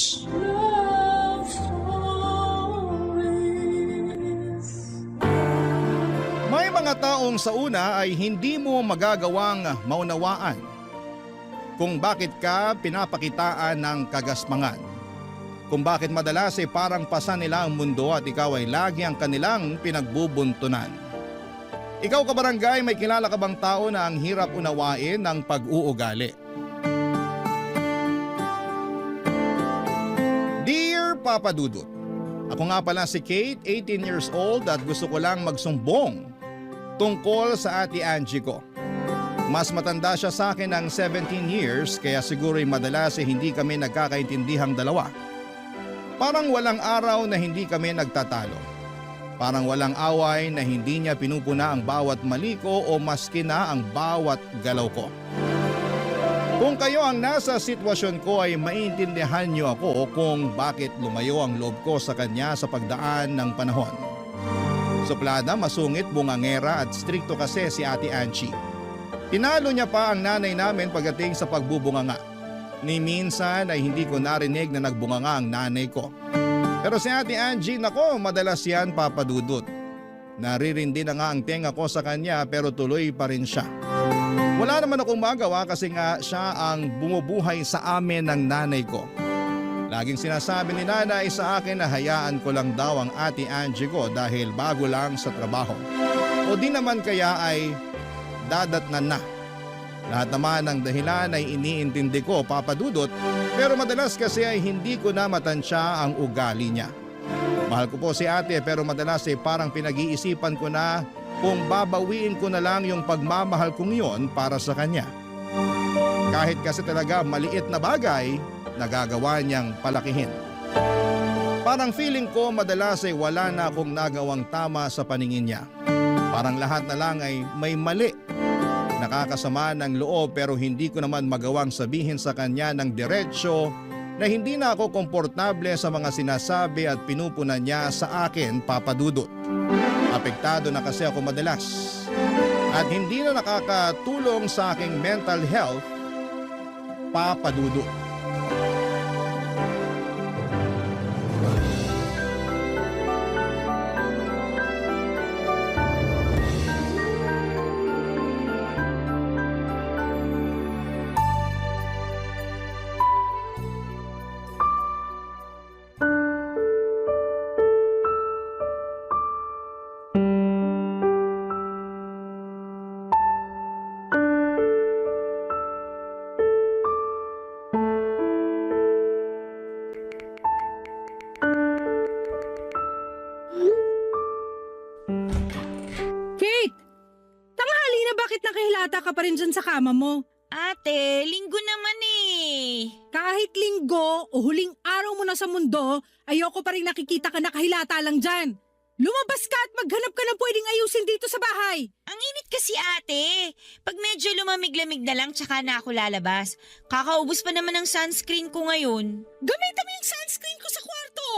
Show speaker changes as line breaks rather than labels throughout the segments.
Love stories.
May mga taong sa una ay hindi mo magagawang maunawaan kung bakit ka pinapakitaan ng kagaspangan. Kung bakit madalas ay parang pasan nila ang mundo at ikaw ay lagi ang kanilang pinagbubuntunan. Ikaw kabarangay, may kilala ka bang tao na ang hirap unawain ng pag-uugali? Dear Papa Dudut, ako nga pala si Kate, 18 years old at gusto ko lang magsumbong tungkol sa ate Angie ko. Mas matanda siya sa akin ng 17 years kaya siguro'y madalas hindi kami nagkakaintindihang dalawa. Parang walang araw na hindi kami nagtatalo. Parang walang away na hindi niya pinupuna ang bawat mali ko o maski na ang bawat galaw ko. Kung kayo ang nasa sitwasyon ko ay maintindihan niyo ako kung bakit lumayo ang loob ko sa kanya sa pagdaan ng panahon. Suplada, masungit, bungangera at strikto kasi si Ate Angie. Tinalo niya pa ang nanay namin pagdating sa pagbubunganga. Ni minsan ay hindi ko narinig na nagbunganga ang nanay ko. Pero si Ate Angie, nako, madalas yan papadudot. Naririndi na nga ang tenga ko sa kanya pero tuloy pa rin siya. Wala naman akong magawa kasi nga siya ang bumubuhay sa amin ng nanay ko. Laging sinasabi ni nanay sa akin na hayaan ko lang daw ang Ate Angie ko dahil bago lang sa trabaho. O di naman kaya ay dadatnan na. Lahat naman ng dahilan ay iniintindi ko, papadudot, pero madalas kasi ay hindi ko na matansya ang ugali niya. Mahal ko po si ate pero madalas ay parang pinag-iisipan ko na kung babawiin ko na lang yung pagmamahal kong yon para sa kanya. Kahit kasi talaga maliit na bagay, nagagawa niyang palakihin. Parang feeling ko madalas ay wala na akong nagawang tama sa paningin niya. Parang lahat na lang ay may mali. Nakakasama ng loob pero hindi ko naman magawang sabihin sa kanya ng diretsyo na hindi na ako komportable sa mga sinasabi at pinupunan niya sa akin, papadudot. Apektado na kasi ako madalas at hindi na nakakatulong sa aking mental health, papadudot.
Kate! Tanghali na, bakit nakahilata ka pa rin dyan sa kama mo?
Ate, linggo naman eh.
Kahit linggo o huling araw mo na sa mundo, ayoko pa rin nakikita ka nakahilata lang dyan. Lumabas ka at maghanap ka ng pwedeng ayusin dito sa bahay.
Ang init kasi ate. Pag medyo lumamig-lamig na lang tsaka na ako lalabas. Kakaubos pa naman ng sunscreen ko ngayon.
Gamitan mo yung sunscreen ko sa kwarto.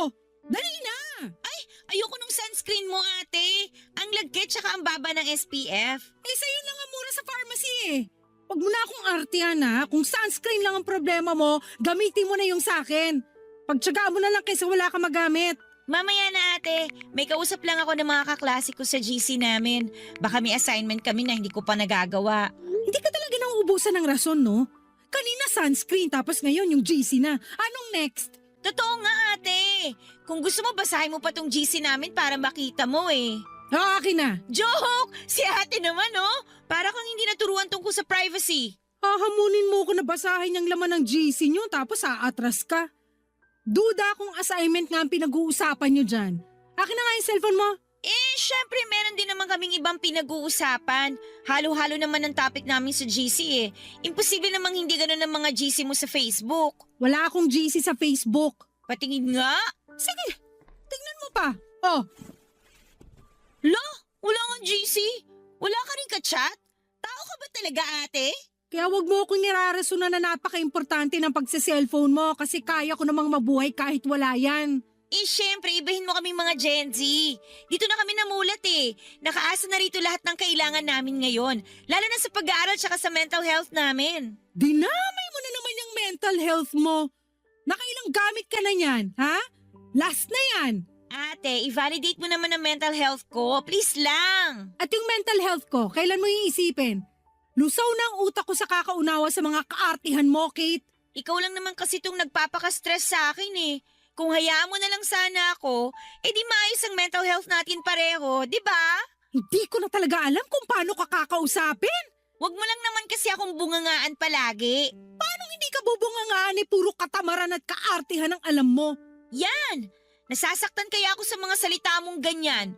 Dali na!
Ay, ayoko nung sunscreen mo ate. Ang lagkit tsaka ang baba ng SPF.
Eh sa'yo na nga mura sa pharmacy eh. Huwag mo na akong artihan ha. Kung sunscreen lang ang problema mo, gamitin mo na yung sakin. Pagtsagaan mo na lang kaysa wala ka magamit.
Mamaya na ate, may kausap lang ako ng mga kaklase ko sa GC namin. Baka may assignment kami na hindi ko pa nagagawa.
Hindi ka talaga nauubusan ng rason, no? Kanina sunscreen tapos ngayon yung GC na. Anong next?
Totoo nga ate. Kung gusto mo basahin mo pa tong GC namin para makita mo eh.
Akin na.
Joke! Si ate naman oh! Para kang hindi naturuan tungkol sa privacy.
Hahamunin mo ko na basahin yung laman ng GC nyo tapos aatras ka. Duda kung assignment nga ang pinag-uusapan nyo dyan. Akin na nga yung cellphone mo.
Eh, syempre meron din naman kaming ibang pinag-uusapan. Halo-halo naman ang topic namin sa GC eh. Imposible namang hindi ganun ang mga GC mo sa Facebook.
Wala akong GC sa Facebook.
Patingin nga.
Sige, tingnan mo pa. Oh,
Lo, wala kang GC? Wala ka rin ka-chat? Tao ka ba talaga ate?
kaya wag mo akong nirarason na napaka-importante ng pagsa-cellphone mo kasi kaya ko namang mabuhay kahit wala yan.
Eh syempre, ibahin mo kaming mga Gen Z. Dito na kami namulat eh. Nakaasa na rito lahat ng kailangan namin ngayon. Lalo na sa pag-aaral tsaka sa mental health namin.
Dinamay mo na naman yung mental health mo. Nakailang gamit ka na niyan, ha? Last na yan.
Ate, i-validate mo naman ang mental health ko. Please lang.
At yung mental health ko, kailan mo iisipin? Lusaw na ang utak ko sa kakaunawa sa mga kaartihan mo, Kate.
Ikaw lang naman kasi itong nagpapaka-stress sa akin eh. Kung hayaan mo na lang sana ako, di maayos ang mental health natin pareho, di ba?
Hindi ko na talaga alam kung paano ka kakausapin.
Huwag mo lang naman kasi akong bungangaan palagi.
Paano hindi ka bubungangaan eh, puro katamaran at kaartihan ang alam mo?
Yan! Nasasaktan kaya ako sa mga salita mong ganyan.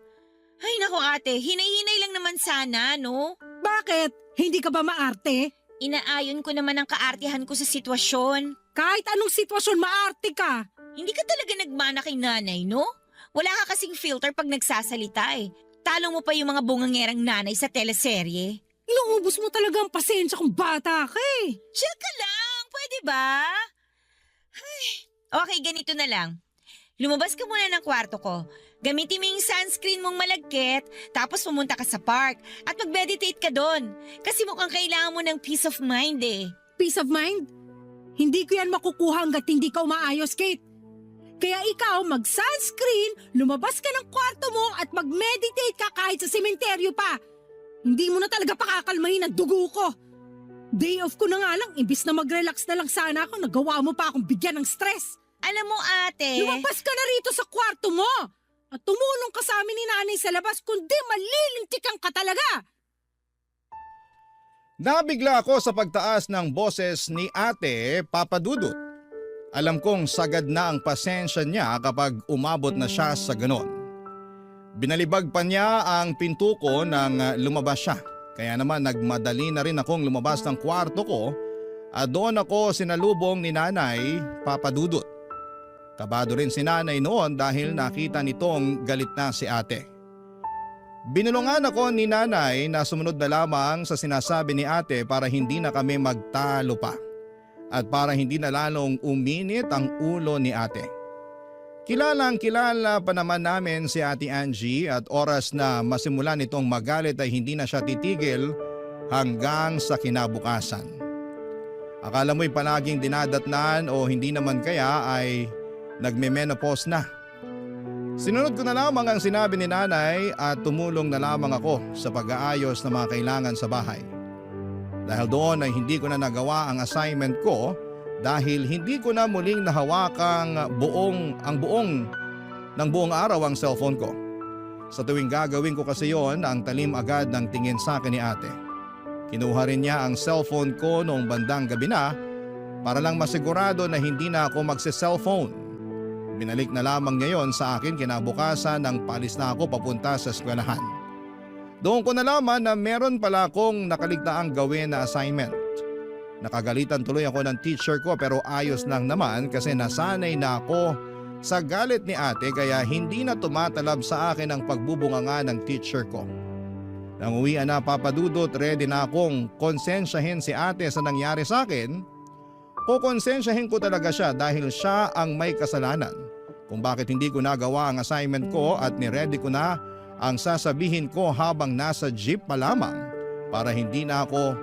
Ay nako ate, hinay-hinay lang naman sana, no?
Bakit? Hindi ka ba maarte?
Inaayon ko naman ang kaartihan ko sa sitwasyon.
Kahit anong sitwasyon, maarte ka.
Hindi ka talaga nagmana kay nanay, no? Wala ka kasing filter pag nagsasalita eh. Talo mo pa yung mga bungangerang nanay sa teleserye.
Inuubos mo talaga ang pasensya kung bata ka eh.
Chill ka lang, pwede ba? Ay, okay, ganito na lang. Lumabas ka muna ng kwarto ko. Gamitin mo yung sunscreen mong malagkit, tapos pumunta ka sa park at mag-meditate ka doon. Kasi mukhang kailangan mo ng peace of mind eh.
Peace of mind? Hindi ko yan makukuha hanggat hindi ka umaayos, Kate. Kaya ikaw mag-sunscreen, lumabas ka ng kwarto mo at mag-meditate ka kahit sa sementeryo pa. Hindi mo na talaga pakakalmahin ang dugo ko. Day off ko na nga lang, imbis na mag-relax na lang sana ako, nagawa mo pa akong bigyan ng stress.
Alam mo ate...
Lumabas ka na rito sa kwarto mo! At tumulong ka sa amin ni nanay sa labas, kundi malilintikan ka talaga!
Nabigla ako sa pagtaas ng boses ni Ate Papa Dudut. Alam kong sagad na ang pasensya niya kapag umabot na siya sa ganon. Binalibag pa niya ang pinto ko nang lumabas siya. Kaya naman nagmadali na rin akong lumabas ng kwarto ko at doon ako sinalubong ni Nanay Papa Dudut. Kabado rin si nanay noon dahil nakita nitong galit na si ate. Binulungan ako ni nanay na sumunod na lamang sa sinasabi ni ate para hindi na kami magtalo pa at para hindi na lalong uminit ang ulo ni ate. Kilalang kilala pa naman namin si Ate Angie at oras na masimulan itong magalit ay hindi na siya titigil hanggang sa kinabukasan. Akala mo'y palaging dinadatnan o hindi naman kaya ay nagme-menopause na. Sinunod ko na lamang ang sinabi ni nanay at tumulong na lamang ako sa pag-aayos ng mga kailangan sa bahay. Dahil doon ay hindi ko na nagawa ang assignment ko dahil hindi ko na muling nahawakang buong araw ang cellphone ko. Sa tuwing gagawin ko kasi yon, ang talim agad ng tingin sa akin ni ate. Kinuha rin niya ang cellphone ko noong bandang gabi na para lang masigurado na hindi na ako magse-cellphone. Binalik na lamang ngayon sa akin kinabukasan nang paalis na ako papunta sa eskwelahan. Doon ko nalaman na meron pala akong nakaligtaang gawin na assignment. Nakagalitan tuloy ako ng teacher ko pero ayos lang naman kasi nasanay na ako sa galit ni ate kaya hindi na tumatalab sa akin ang pagbubunganga ng teacher ko. Nang uwian na Papa Dudut, ready na akong konsensyahin si ate sa nangyari sa akin. Kukonsensyahin ko talaga siya dahil siya ang may kasalanan kung bakit hindi ko nagawa ang assignment ko at niready ko na ang sasabihin ko habang nasa jeep pa lamang para hindi na ako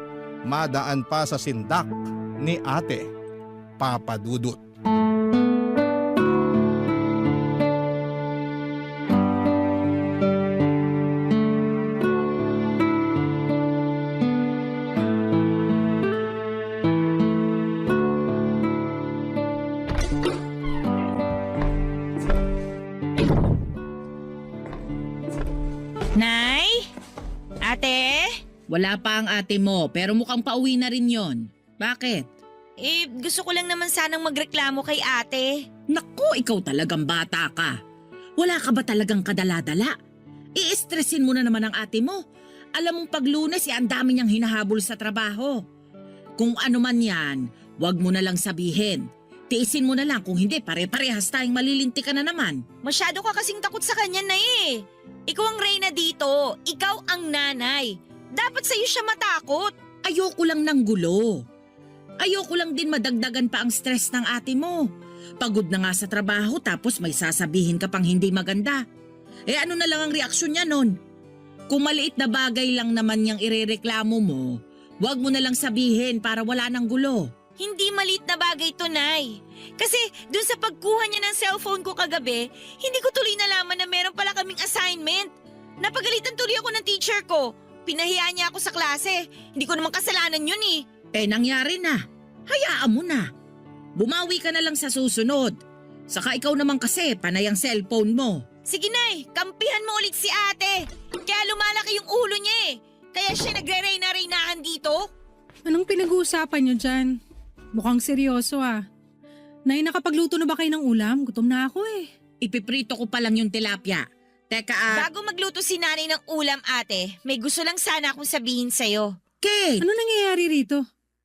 madaan pa sa sindak ni ate Papa Dudut.
Nay? Ate?
Wala pa ang ate mo pero mukhang pauwi na rin yon. Bakit?
Gusto ko lang naman sanang magreklamo kay ate.
Naku, ikaw talagang bata ka. Wala ka ba talagang kadala-dala? I-stressin mo na naman ang ate mo. Alam mong pag Lunes, ang dami niyang hinahabol sa trabaho. Kung ano man yan, wag mo na lang sabihin. Tiisin mo na lang, kung hindi pare-parehas tayong malilinti ka na naman.
Masyado ka kasing takot sa kanya na eh. Ikaw ang reyna dito. Ikaw ang nanay. Dapat sa'yo siya matakot.
Ayoko lang ng gulo. Ayoko lang din madagdagan pa ang stress ng ate mo. Pagod na nga sa trabaho tapos may sasabihin ka pang hindi maganda. Ano na lang ang reaksyon niya nun? Kung maliit na bagay lang naman niyang irereklamo mo, wag mo na lang sabihin para wala ng gulo.
Hindi malit na bagay to, Nay. Kasi dun sa pagkuha niya ng cellphone ko kagabi, hindi ko tuloy nalaman na meron pala kaming assignment. Napagalitan tuloy ako ng teacher ko. Pinahiya niya ako sa klase. Hindi ko naman kasalanan yun eh.
Nangyari na. Hayaan mo na. Bumawi ka na lang sa susunod. Saka ikaw naman kasi, panay ang cellphone mo.
Sige, Nay, kampihan mo ulit si ate. Kaya lumalaki yung ulo niya eh. Kaya siya nagre-reyna-reynahan dito.
Anong pinag-uusapan niyo dyan? Mukhang seryoso ah. Nay, nakapagluto na ba kayo ng ulam? Gutom na ako eh.
Ipiprito ko pa lang yung tilapia. Teka,
Bago magluto si nanay ng ulam, ate, may gusto lang sana akong sabihin sa'yo.
Kate!
Ano nangyayari rito?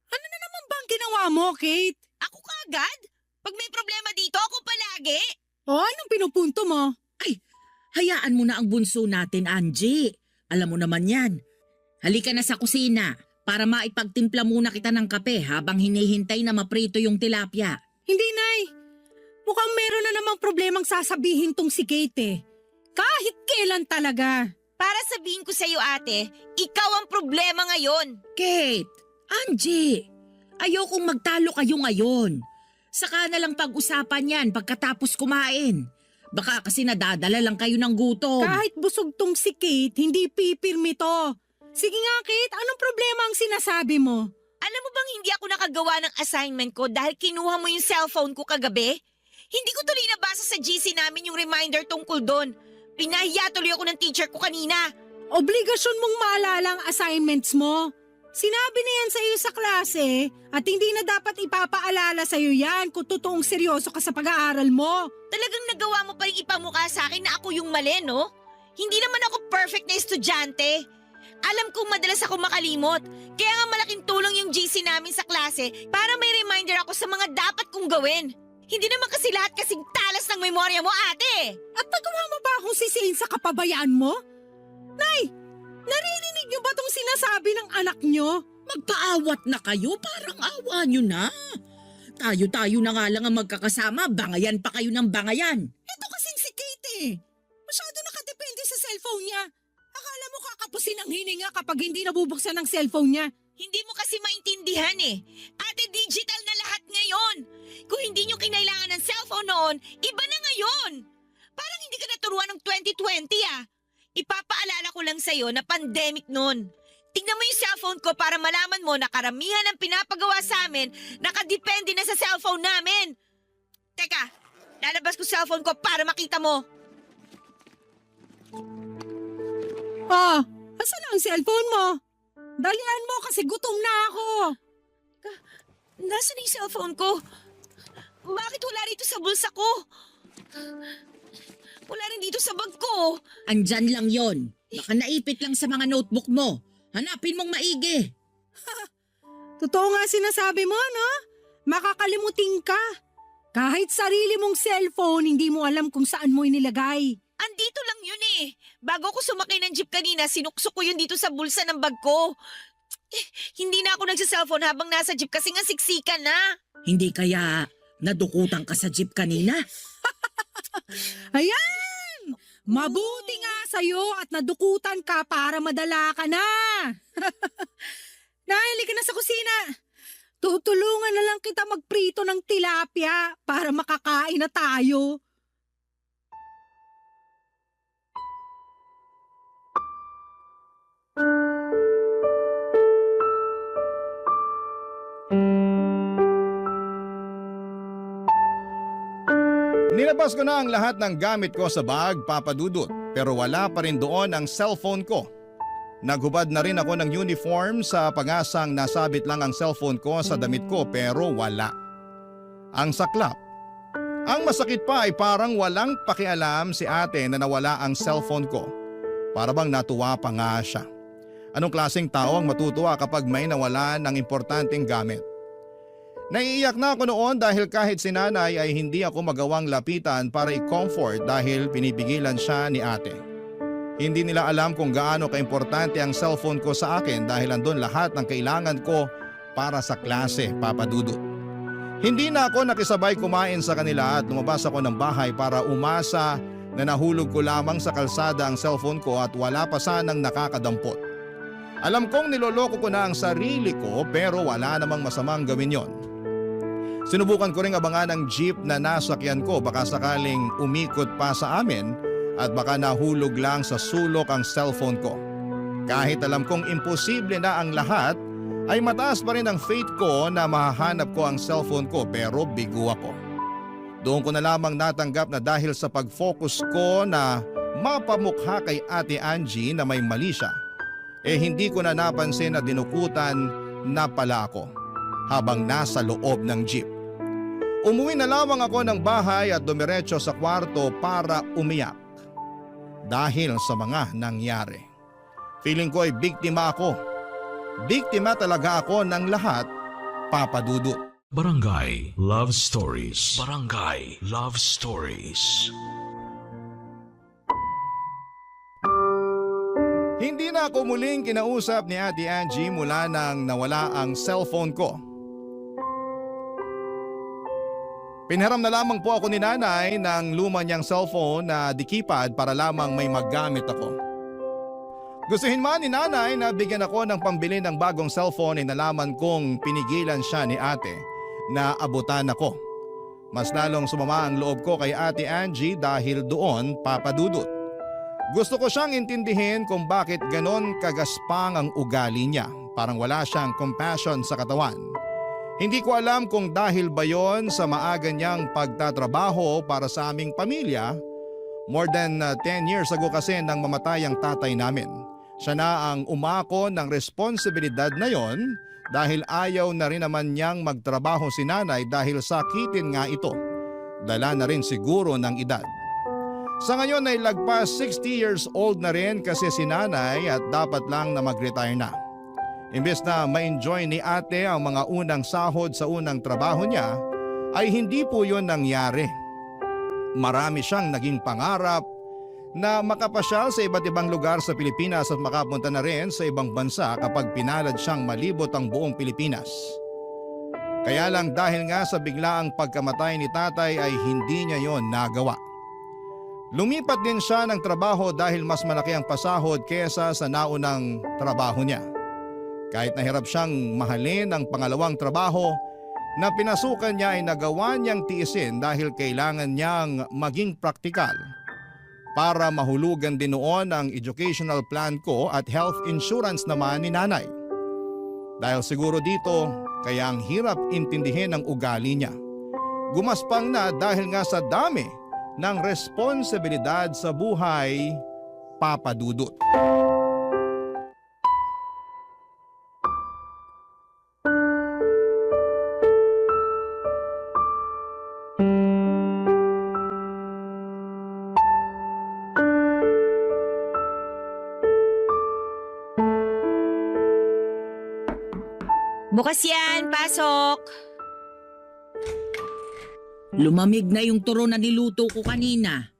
Ano na naman ba ang ginawa mo, Kate?
Ako kaagad? Pag may problema dito, ako palagi.
O anong pinupunto mo?
Hayaan mo na ang bunso natin, Angie. Alam mo naman yan. Halika na sa kusina para maipagtimpla muna kita ng kape habang hinihintay na maprito yung tilapia.
Hindi, Nay. Mukhang meron na namang problemang sasabihin tong si Kate eh. Kahit kailan talaga.
Para sabihin ko sa'yo, ate, ikaw ang problema ngayon.
Kate! Angie! Ayokong magtalo kayo ngayon. Saka na lang pag-usapan yan pagkatapos kumain. Baka kasi nadadala lang kayo ng gutom.
Kahit busog tong si Kate, hindi pipirmi to. Sige nga, Kate, anong problema ang sinasabi mo?
Alam mo bang hindi ako nakagawa ng assignment ko dahil kinuha mo yung cellphone ko kagabi? Hindi ko tuloy nabasa sa GC namin yung reminder tungkol doon. Pinahiya tuloy ako ng teacher ko kanina.
Obligasyon mong maalala ang assignments mo. Sinabi na yan sa iyo sa klase at hindi na dapat ipapaalala sa iyo yan kung totoong seryoso ka sa pag-aaral mo.
Talagang nagawa mo pa rin ipamukha sa akin na ako yung mali, no? Hindi naman ako perfect na estudyante. Alam kong madalas ako makalimot. Kaya nga malaking tulong yung GC namin sa klase para may reminder ako sa mga dapat kong gawin. Hindi naman kasi lahat kasing talas ng memorya mo, ate.
At nagawa mo ba akong sisihin sa kapabayaan mo? Nay, naririnig niyo ba tong sinasabi ng anak niyo?
Magpaawat na kayo, parang awa nyo na. Tayo-tayo na nga lang ang magkakasama, bangayan pa kayo ng bangayan.
Ito kasing si Kate eh. Masyado nakadepende sa cellphone niya. Akala mo kakapusin ang hininga kapag hindi nabubuksan ang cellphone niya.
Hindi mo kasi maintindihan eh. Ate, digital na lahat ngayon. Kung hindi nyo kinailangan ng cellphone noon, iba na ngayon. Parang hindi ka naturuan ng 2020 ah. Ipapaalala ko lang sa'yo na pandemic noon. Tingnan mo yung cellphone ko para malaman mo na karamihan ng pinapagawa sa amin nakadepende na sa cellphone namin. Teka, lalabas ko cellphone ko para makita mo.
Oh, asan ang cellphone mo? Dalian mo kasi gutom na ako.
Nasaan yung cellphone ko? Bakit wala rito sa bulsa ko? Wala rin dito sa bag ko.
Andyan lang yon. Baka naipit lang sa mga notebook mo. Hanapin mong maigi.
Totoo nga sinasabi mo, no? Makakalimutin ka. Kahit sarili mong cellphone, hindi mo alam kung saan mo inilagay.
Andito lang yun eh. Bago ko sumakay ng jeep kanina, sinuksok ko yun dito sa bulsa ng bag ko. Hindi na ako nagsa-cellphone habang nasa jeep kasi nga siksikan na.
Hindi kaya nadukutan ka sa jeep kanina?
Ayan! Mabuti nga sa'yo at nadukutan ka para madala ka na. Nahili ka na sa kusina. Tutulungan na lang kita magprito ng tilapia para makakain na tayo.
Nilabas ko na ang lahat ng gamit ko sa bag, Papa Dudut, pero wala pa rin doon ang cellphone ko. Naghubad na rin ako ng uniform sa pag-asang nasabit lang ang cellphone ko sa damit ko pero wala. Ang saklap. Ang masakit pa ay parang walang pakialam si ate na nawala ang cellphone ko. Para bang natuwa pa nga siya. Anong klaseng tao ang matutuwa kapag may nawala ng importanteng gamit? Naiiyak na ako noon dahil kahit si nanay ay hindi ako magawang lapitan para i-comfort dahil pinipigilan siya ni ate. Hindi nila alam kung gaano kaimportante ang cellphone ko sa akin dahil andun lahat ng kailangan ko para sa klase, Papa Dudut. Hindi na ako nakisabay kumain sa kanila at lumabas ako ng bahay para umasa na nahulog ko lamang sa kalsada ang cellphone ko at wala pa sanang nakakadampot. Alam kong niloloko ko na ang sarili ko pero wala namang masamang gawin yon. Sinubukan ko ring abangan ang jeep na nasakyan ko, baka sakaling umikot pa sa amin at baka nahulog lang sa sulok ang cellphone ko. Kahit alam kong imposible na ang lahat, ay mataas pa rin ang faith ko na mahahanap ko ang cellphone ko, pero bigo ako. Doon ko na lamang natanggap na dahil sa pag-focus ko na mapamukha kay Ate Angie na may mali siya, hindi ko na napansin na dinukutan na pala ako habang nasa loob ng jeep. Umuwi na lamang ako ng bahay at dumiretso sa kwarto para umiyak dahil sa mga nangyari. Feeling ko ay biktima ako. Biktima talaga ako ng lahat, Papa Dudut.
Barangay Love Stories. Barangay Love Stories.
Hindi na ako muling kinausap ni Ate Angie mula nang nawala ang cellphone ko. Pinhiram na lamang po ako ni nanay ng luma niyang cellphone na di-keypad para lamang may maggamit ako. Gustuhin man ni nanay na bigyan ako ng pambili ng bagong cellphone ay nalaman kong pinigilan siya ni ate na abutan ako. Mas lalong sumama ang loob ko kay Ate Angie dahil doon, Papa Dudut. Gusto ko siyang intindihin kung bakit ganon kagaspang ang ugali niya. Parang wala siyang compassion sa katawan. Hindi ko alam kung dahil ba yon sa maaga niyang pagtatrabaho para sa aming pamilya. More than 10 years ago kasi nang mamatay ang tatay namin. Siya na ang umako ng responsibilidad na yon dahil ayaw na rin naman niyang magtrabaho si nanay dahil sakitin nga ito. Dala na rin siguro ng edad. Sa ngayon ay lagpas 60 years old na rin kasi si nanay at dapat lang na mag-retire na. Imbes na ma-enjoy ni ate ang mga unang sahod sa unang trabaho niya, ay hindi po yun nangyari. Marami siyang naging pangarap na makapasyal sa iba't ibang lugar sa Pilipinas at makapunta na rin sa ibang bansa kapag pinalad siyang malibot ang buong Pilipinas. Kaya lang dahil nga sa biglaang pagkamatay ni tatay ay hindi niya yon nagawa. Lumipat din siya ng trabaho dahil mas malaki ang pasahod kesa sa naunang trabaho niya. Kahit nahirap siyang mahalin ang pangalawang trabaho na pinasukan niya ay nagawa niyang tiisin dahil kailangan niyang maging praktikal para mahulugan din noon ang educational plan ko at health insurance naman ni nanay. Dahil siguro dito, kaya ang hirap intindihin ang ugali niya. Gumaspang na dahil nga sa dami ng responsibilidad sa buhay, Papa Dudut.
Bukas yan, pasok.
Lumamig na yung turon na niluto ko kanina.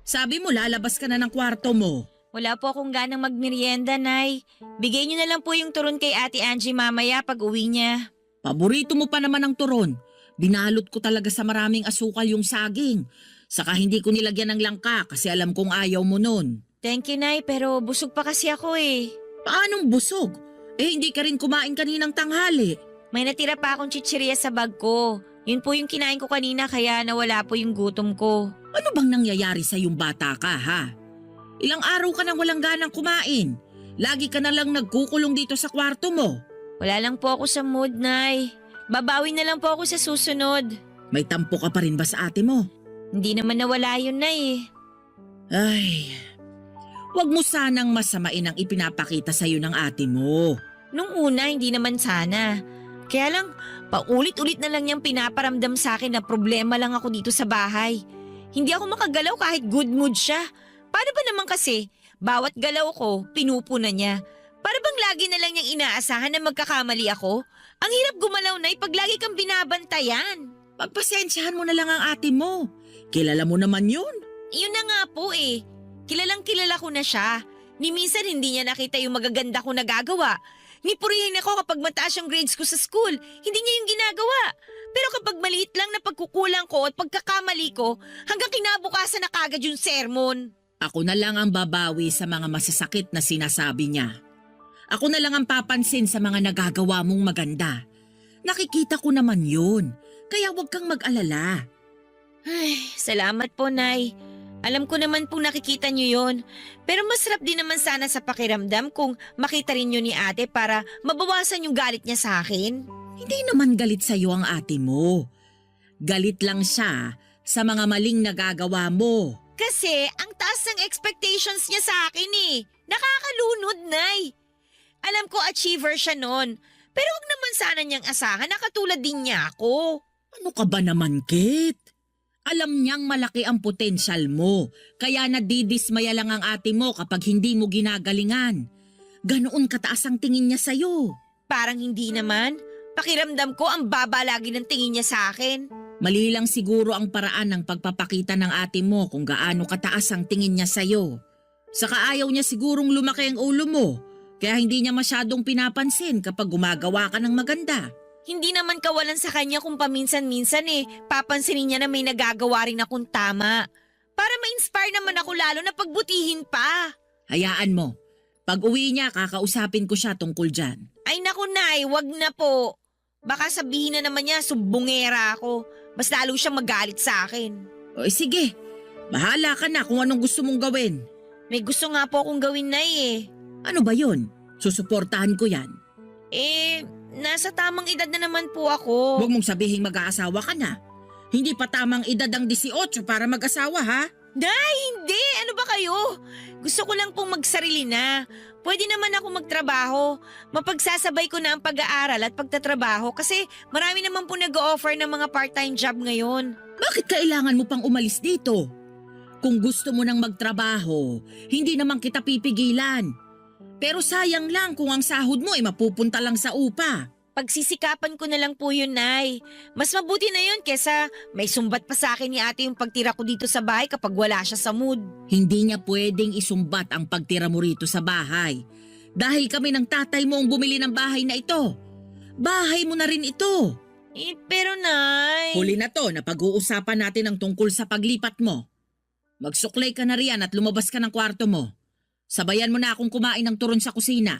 Sabi mo lalabas ka na ng kwarto mo.
Wala po akong ganang magmerienda, Nay. Bigay niyo na lang po yung turon kay Ate Angie mamaya pag uwi niya.
Paborito mo pa naman ang turon. Binalot ko talaga sa maraming asukal yung saging. Saka hindi ko nilagyan ng langka kasi alam kong ayaw mo nun.
Thank you, Nay, pero busog pa kasi ako eh.
Paanong busog? Hindi ka rin kumain kaninang tanghali.
May natira pa akong chichirya sa bag ko. Yun po yung kinain ko kanina kaya nawala po yung gutom ko.
Ano bang nangyayari sa yung bata ka, ha? Ilang araw ka nang walang ganang kumain. Lagi ka na lang nagkukulong dito sa kwarto mo.
Wala lang po ako sa mood, Nay. Babawi na lang po ako sa susunod.
May tampo ka pa rin ba sa ate mo?
Hindi naman nawala yun, Nay.
Ay, wag mo sanang masamain ang ipinapakita sa'yo ng ate mo.
Nung una, hindi naman sana. Kaya lang, paulit-ulit na lang niyang pinaparamdam sa akin na problema lang ako dito sa bahay. Hindi ako makagalaw kahit good mood siya. Paano ba naman kasi, bawat galaw ko, pinupunan niya. Para bang lagi na lang niyang inaasahan na magkakamali ako? Ang hirap gumalaw na pag lagi kang binabantayan.
Pagpasensyahan mo na lang ang ate mo. Kilala mo naman yun.
Yun na nga po eh. Kilalang kilala ko na siya. Ni minsan hindi niya nakita yung magaganda ko nagagawa. Nipurihin ako kapag mataas yung grades ko sa school. Hindi niya yung ginagawa. Pero kapag maliit lang na pagkukulang ko at pagkakamali ko, hanggang kinabukasan na kagad yung sermon.
Ako na lang ang babawi sa mga masasakit na sinasabi niya. Ako na lang ang papansin sa mga nagagawa mong maganda. Nakikita ko naman yun. Kaya huwag kang mag-alala.
Ay, salamat po, Nay. Alam ko naman pong nakikita niyo yon. Pero masarap din naman sana sa pakiramdam kung makita rin niyo ni ate para mabawasan yung galit niya sa akin.
Hindi naman galit sa'yo ang ate mo. Galit lang siya sa mga maling nagagawa mo.
Kasi ang taas ng expectations niya sa akin eh. Nakakalunod, Nay. Alam ko achiever siya nun. Pero wag naman sana niyang asahan na katulad din niya ako.
Ano ka ba naman, Kate? Alam niyang malaki ang potensyal mo, kaya nadidismaya lang ang ate mo kapag hindi mo ginagalingan. Ganoon kataas ang tingin niya sa'yo.
Parang hindi naman. Pakiramdam ko ang baba lagi ng tingin niya sa akin.
Mali lang siguro ang paraan ng pagpapakita ng ate mo kung gaano kataas ang tingin niya sa'yo. Saka ayaw niya sigurong lumaki ang ulo mo, kaya hindi niya masyadong pinapansin kapag gumagawa ka ng maganda.
Hindi naman kawalan sa kanya kung paminsan-minsan papansinin niya na may nagagawa rin akong tama. Para ma-inspire naman ako lalo na pagbutihin pa.
Hayaan mo. Pag uwi niya, kakausapin ko siya tungkol dyan.
Ay naku, Nay, wag na po. Baka sabihin na naman niya sumbongera ako. Mas lalo siyang magalit sa akin.
O sige, bahala ka na kung anong gusto mong gawin.
May gusto nga po akong gawin, Nay
Ano ba yun? Susuportahan ko yan.
Nasa tamang edad na naman po ako.
Huwag mong sabihin mag-aasawa ka na. Hindi pa tamang edad ang 18 para mag-asawa, ha?
Day, hindi! Ano ba kayo? Gusto ko lang pong magsarili na. Pwede naman ako magtrabaho. Mapagsasabay ko na ang pag-aaral at pagtatrabaho kasi marami naman po nag-o-offer ng mga part-time job ngayon.
Bakit kailangan mo pang umalis dito? Kung gusto mo nang magtrabaho, hindi naman kita pipigilan. Pero sayang lang kung ang sahod mo ay mapupunta lang sa upa.
Pagsisikapan ko na lang po yun, Nay. Mas mabuti na yun kesa may sumbat pa sa akin ni ate yung pagtira ko dito sa bahay kapag wala siya sa mood.
Hindi niya pwedeng isumbat ang pagtira mo rito sa bahay. Dahil kami ng tatay mo ang bumili ng bahay na ito. Bahay mo na rin ito.
Pero Nay…
Huli na to na pag-uusapan natin ang tungkol sa paglipat mo. Magsuklay ka na riyan at lumabas ka ng kwarto mo. Sabayan mo na akong kumain ng turon sa kusina.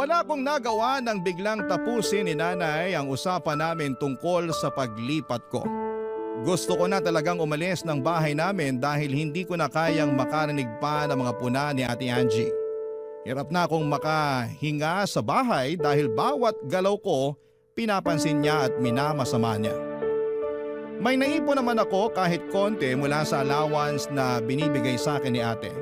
Wala akong nagawa nang biglang tapusin ni nanay ang usapan namin tungkol sa paglipat ko. Gusto ko na talagang umalis ng bahay namin dahil hindi ko na kayang makarinig pa ng mga puna ni Ate Angie. Hirap na akong makahinga sa bahay dahil bawat galaw ko pinapansin niya at minamasama niya. May naipon naman ako kahit konti mula sa allowance na binibigay sa akin ni ate.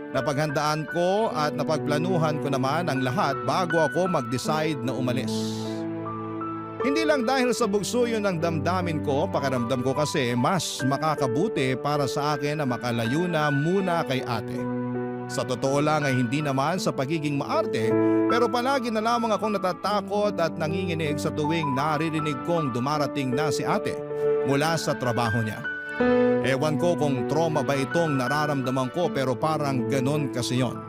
Napaghandaan ko at napagplanuhan ko naman ang lahat bago ako mag-decide na umalis. Hindi lang dahil sa bugso yun ang damdamin ko, pakiramdam ko kasi mas makakabuti para sa akin na makalayo na muna kay ate. Sa totoo lang ay hindi naman sa pagiging maarte, pero palagi na lamang akong natatakot at nanginginig sa tuwing naririnig kong dumarating na si ate mula sa trabaho niya. Ewan ko kung trauma ba itong nararamdaman ko pero parang ganon kasi yon.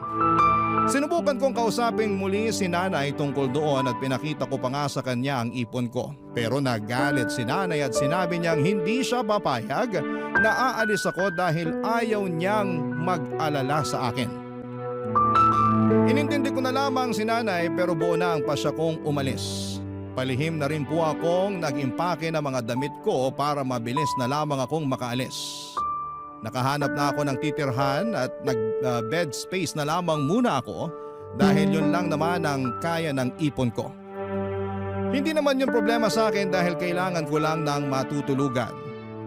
Sinubukan kong kausapin muli si nanay tungkol doon at pinakita ko pa nga sa kanya ang ipon ko. Pero nagalit si nanay at sinabi niyang hindi siya papayag na aalis ako dahil ayaw niyang mag-alala sa akin. Inintindi ko na lamang si nanay pero buo na ang pasya kong umalis. Palihim na rin po akong nag-impake ng mga damit ko para mabilis na lamang akong makaalis. Nakahanap na ako ng titirhan at nag-bed space na lamang muna ako dahil yun lang naman ang kaya ng ipon ko. Hindi naman yun problema sa akin dahil kailangan ko lang ng matutulugan.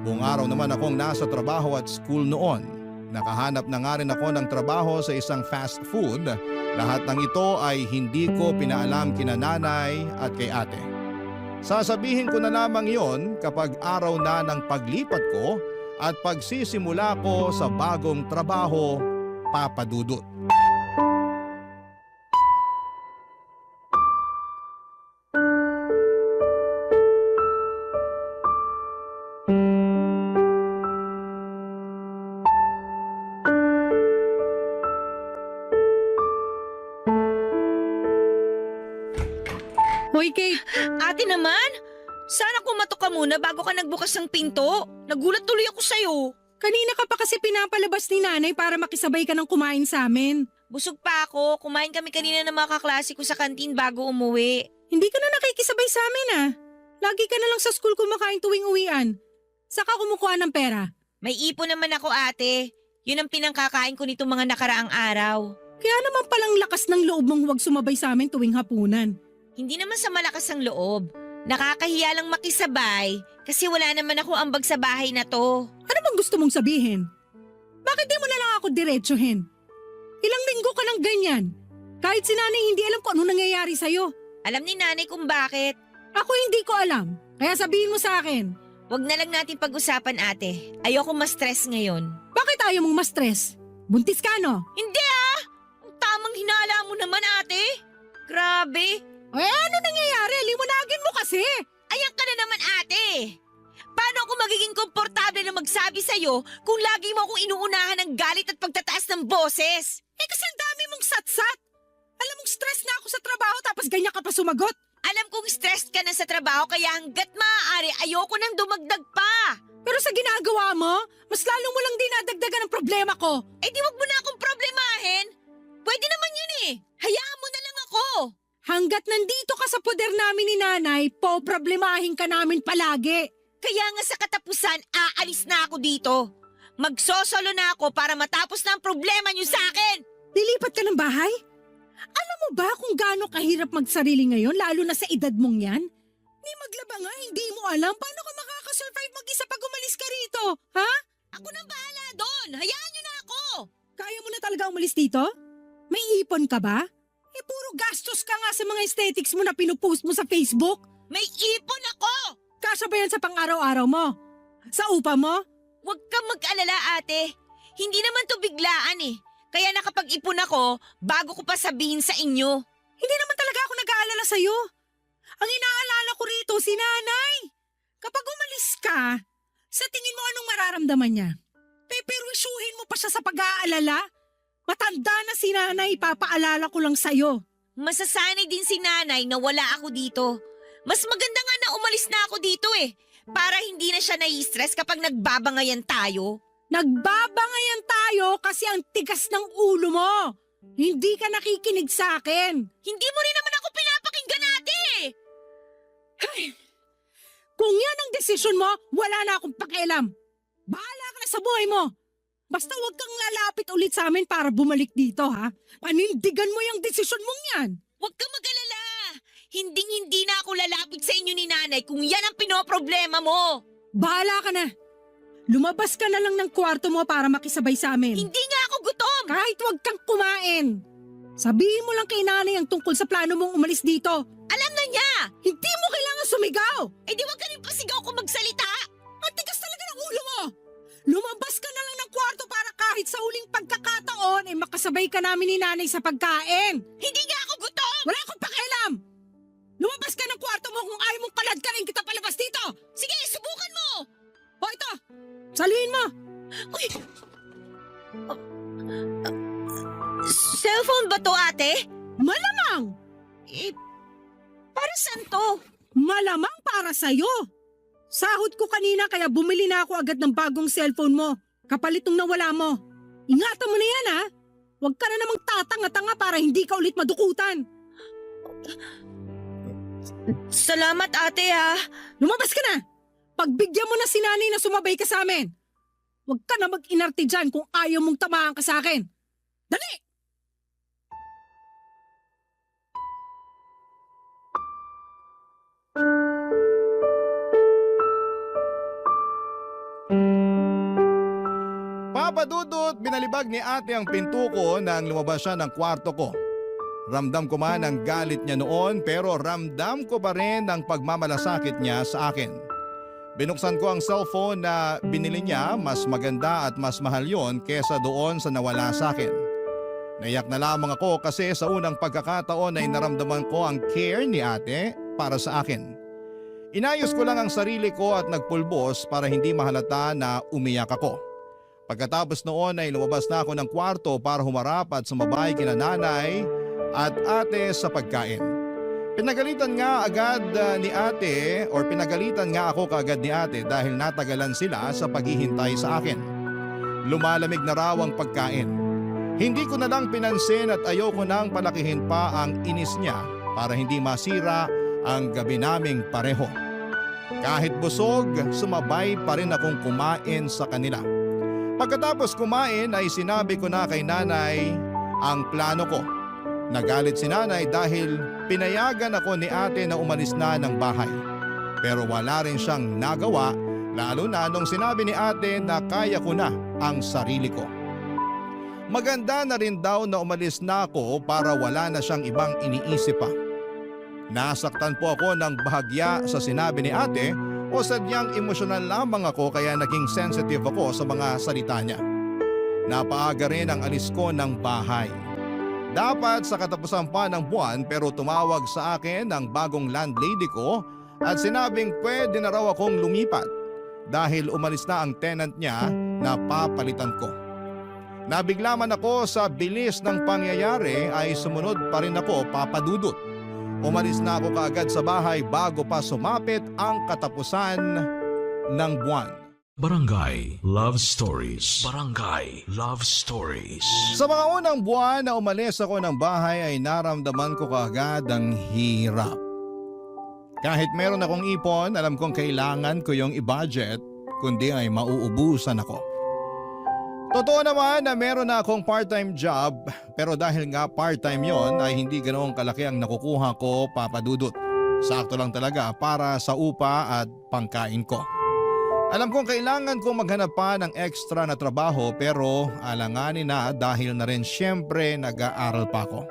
Buong araw naman akong nasa trabaho at school noon. Nakahanap na nga rin ako ng trabaho sa isang fast food. Lahat ng ito ay hindi ko pinaalam kina nanay at kay ate. Sasabihin ko na lamang yon kapag araw na ng paglipat ko at pagsisimula ko sa bagong trabaho, Papa Dudut.
Hoy, Kate,
Ate naman, sana kumatok ka muna bago ka nagbukas ng pinto. Nagulat tuloy ako sa'yo.
kanina ka pa kasi pinapalabas ni nanay para makisabay ka ng kumain sa amin.
Busog pa ako. Kumain kami kanina ng mga kaklase ko sa kantin bago umuwi.
Hindi ka na nakikisabay sa amin ah. Lagi ka na lang sa school kumakain tuwing uwian. Saka kumukuha ng pera.
May ipon naman ako, ate. Yun ang pinangkakain ko nitong mga nakaraang araw.
Kaya naman palang lakas ng loob mong huwag sumabay sa amin tuwing hapunan.
Hindi naman sa malakas ang loob. Nakakahiya lang makisabay kasi wala naman ako ambag sa bahay na to.
Ano bang gusto mong sabihin? Bakit di mo na lang ako diretsuhin? Ilang linggo ka ng ganyan. Kahit si nanay hindi alam kung ano nangyayari sa'yo.
Alam ni nanay kung bakit.
Ako hindi ko alam. Kaya sabihin mo sa akin.
Huwag na lang natin pag-usapan, ate. Ayoko ma-stress ngayon.
Bakit ayaw mong ma-stress? Buntis ka no?
Hindi ah! Ang tamang hinala mo naman, ate. Grabe.
Eh ano nangyayari? Liwanagin mo kasi.
Ayan ka na naman, ate. Paano ako magiging komportable na magsabi sa'yo kung lagi mo akong inuunahan ng galit at pagtataas ng boses?
Eh kasi ang dami mong satsat. Alam mong stress na ako sa trabaho tapos ganyan ka pa sumagot.
Alam kong stressed ka na sa trabaho kaya hanggat maaari ayoko nang dumagdag pa.
Pero sa ginagawa mo, mas lalo mo lang dinadagdagan ang problema ko.
Eh di wag mo na akong problemahin. Pwede naman yun eh. Hayaan mo na lang ako.
Hanggat nandito ka sa poder namin ni nanay, poproblemahin ka namin palagi.
Kaya nga sa katapusan, aalis na ako dito. Magsosolo na ako para matapos na ang problema niyo sa akin.
Lilipat ka ng bahay? Alam mo ba kung gaano kahirap magsarili ngayon, lalo na sa edad mong yan? Ni maglaba nga, hindi mo alam paano ka makakasurvive mag-isa pag umalis ka rito, ha?
Ako nang bahala doon. Hayaan niyo na ako.
Kaya mo na talaga umalis dito? May ipon ka ba? Eh puro gastos ka nga sa mga aesthetics mo na pinupost mo sa Facebook.
May ipon ako.
Kasya ba yan sa pang-araw-araw mo? Sa upa mo?
Huwag kang mag-alala, ate. Hindi naman to biglaan eh. Kaya nakapag-ipon ako bago ko pa sabihin sa inyo.
Hindi naman talaga ako nag-aalala sa'yo. Ang inaalala ko rito si nanay. Kapag umalis ka, sa tingin mo anong mararamdaman niya? Peperwisuhin mo pa siya sa pag-aalala? Matanda na si nanay, papaalala ko lang sa'yo.
Masasanay din si nanay na wala ako dito. Mas maganda nga na umalis na ako dito eh. Para hindi na siya nai-stress kapag nagbabangayan tayo.
Nagbabangayan tayo kasi ang tigas ng ulo mo. Hindi ka nakikinig sa akin.
Hindi mo rin naman ako pinapakinggan, ate!
Kung yan ang desisyon mo, wala na akong pakialam. Bahala ka na sa buhay mo. Basta huwag kang lalapit ulit sa amin para bumalik dito, ha? Panindigan mo yung desisyon mong yan.
Huwag kang mag-alala. Hinding-hindi na ako lalapit sa inyo ni nanay kung yan ang pinoproblema mo.
Bahala ka na. Lumabas ka na lang ng kwarto mo para makisabay sa amin.
Hindi nga ako gutom.
Kahit huwag kang kumain. Sabihin mo lang kay nanay ang tungkol sa plano mong umalis dito.
Alam na niya.
Hindi mo kailangan sumigaw.
Eh di wag ka rin pasigaw kung magsalita.
Ang tigas talaga ng ulo mo. Lumabas ka na lang ng kwarto para kahit sa huling pagkakataon ay makasabay ka namin ni nanay sa pagkain.
Hindi nga ako gutom.
Wala akong pakialam. Lumabas ka ng kwarto mo kung ayaw mong palag ka rin kita palabas dito.
Sige, subukan mo.
O ito, saluhin mo.
Uy. Cellphone ba to, ate?
Malamang.
Eh, para saan to?
Malamang para sa'yo. Sahod ko kanina kaya bumili na ako agad ng bagong cellphone mo. Kapalit nung nawala mo. Ingatan mo na yan ha. Huwag ka na namang tatanga-tanga para hindi ka ulit madukutan.
Salamat, ate, ha.
Lumabas ka na. Pagbigyan mo na si nanay na sumabay ka sa amin. Huwag ka na mag-inarte dyan kung ayaw mong tamaan ka sa akin. Dali!
Papa Dudut, binalibag ni ate ang pinto ko nang lumabas siya ng kwarto ko. Ramdam ko man ang galit niya noon pero ramdam ko pa rin ang pagmamalasakit niya sa akin. Binuksan ko ang cellphone na binili niya, mas maganda at mas mahal yon kesa doon sa nawala sa akin. Naiyak na lamang ako kasi sa unang pagkakataon ay naramdaman ko ang care ni ate para sa akin. Inayos ko lang ang sarili ko at nagpulbos para hindi mahalata na umiyak ako. Pagkatapos noon ay lumabas na ako ng kwarto para humarap at sumabay kina nanay at ate sa pagkain. Pinagalitan nga agad ni ate or pinagalitan nga ako kaagad ni ate dahil natagalan sila sa paghihintay sa akin. Lumalamig na raw ang pagkain. Hindi ko na lang pinansin at ayoko nang palakihin pa ang inis niya para hindi masira ang gabi naming pareho. Kahit busog, sumabay pa rin akong kumain sa kanila. Pagkatapos kumain ay sinabi ko na kay nanay ang plano ko. Nagalit si nanay dahil pinayagan ako ni ate na umalis na ng bahay. Pero wala rin siyang nagawa lalo na nung sinabi ni ate na kaya ko na ang sarili ko. Maganda na rin daw na umalis na ako para wala na siyang ibang iniisip pa. Nasaktan po ako ng bahagya sa sinabi ni ate o sadyang emosyonal lamang ako kaya naging sensitive ako sa mga salita niya. Napaaga rin ang alis ko ng bahay. Dapat sa katapusan pa ng buwan pero tumawag sa akin ang bagong landlady ko at sinabing pwede na raw akong lumipat dahil umalis na ang tenant niya na papalitan ko. Nabiglaman ako sa bilis ng pangyayari ay sumunod pa rin ako, Papa Dudut. Umalis na ako kaagad sa bahay bago pa sumapit ang katapusan ng buwan.
Barangay Love Stories. Barangay Love Stories.
Sa mga unang buwan na umalis ako ng bahay ay naramdaman ko kaagad ang hirap. Kahit meron akong ipon, alam kong kailangan ko yung i-budget, kundi ay mauubusan ako. Totoo naman na meron na akong part-time job, pero dahil nga part-time yon ay hindi ganoong kalaki ang nakukuha ko, Papa Dudut. Sakto lang talaga para sa upa at pangkain ko. Alam kong kailangan kong maghanap pa ng extra na trabaho pero alanganin na dahil na rin siyempre nag-aaral pa ako.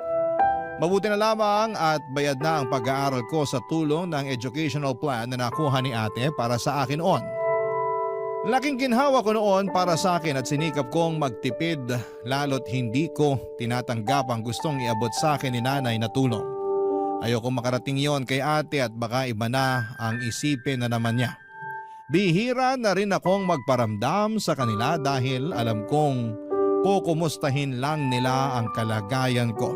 Mabuti na lamang at bayad na ang pag-aaral ko sa tulong ng educational plan na nakuha ni ate para sa akin noon. Laking ginhawa ko noon para sa akin at sinikap kong magtipid lalo't hindi ko tinatanggap ang gustong iabot sa akin ni nanay na tulong. Ayoko makarating yon kay ate at baka iba na ang isipin na naman niya. Bihira na rin akong magparamdam sa kanila dahil alam kong kukumustahin lang nila ang kalagayan ko.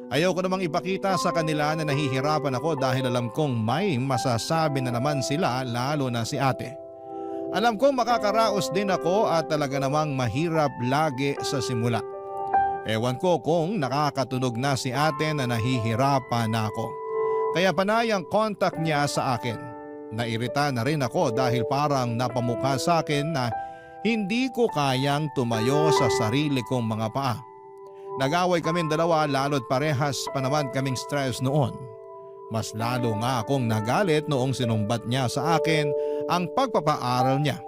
Ayoko namang ipakita sa kanila na nahihirapan ako dahil alam kong may masasabi na naman sila lalo na si ate. Alam kong makakaraos din ako at talaga namang mahirap lagi sa simula. Ewan ko kung nakakatunog na si ate na nahihirapan na ako. Kaya panay ang contact niya sa akin. Nairita na rin ako dahil parang napamukha sa akin na hindi ko kayang tumayo sa sarili kong mga paa. Nag-away kaming dalawa lalo't parehas pa naman kaming stress noon. Mas lalo nga akong nagalit noong sinumbat niya sa akin ang pagpapaaral niya.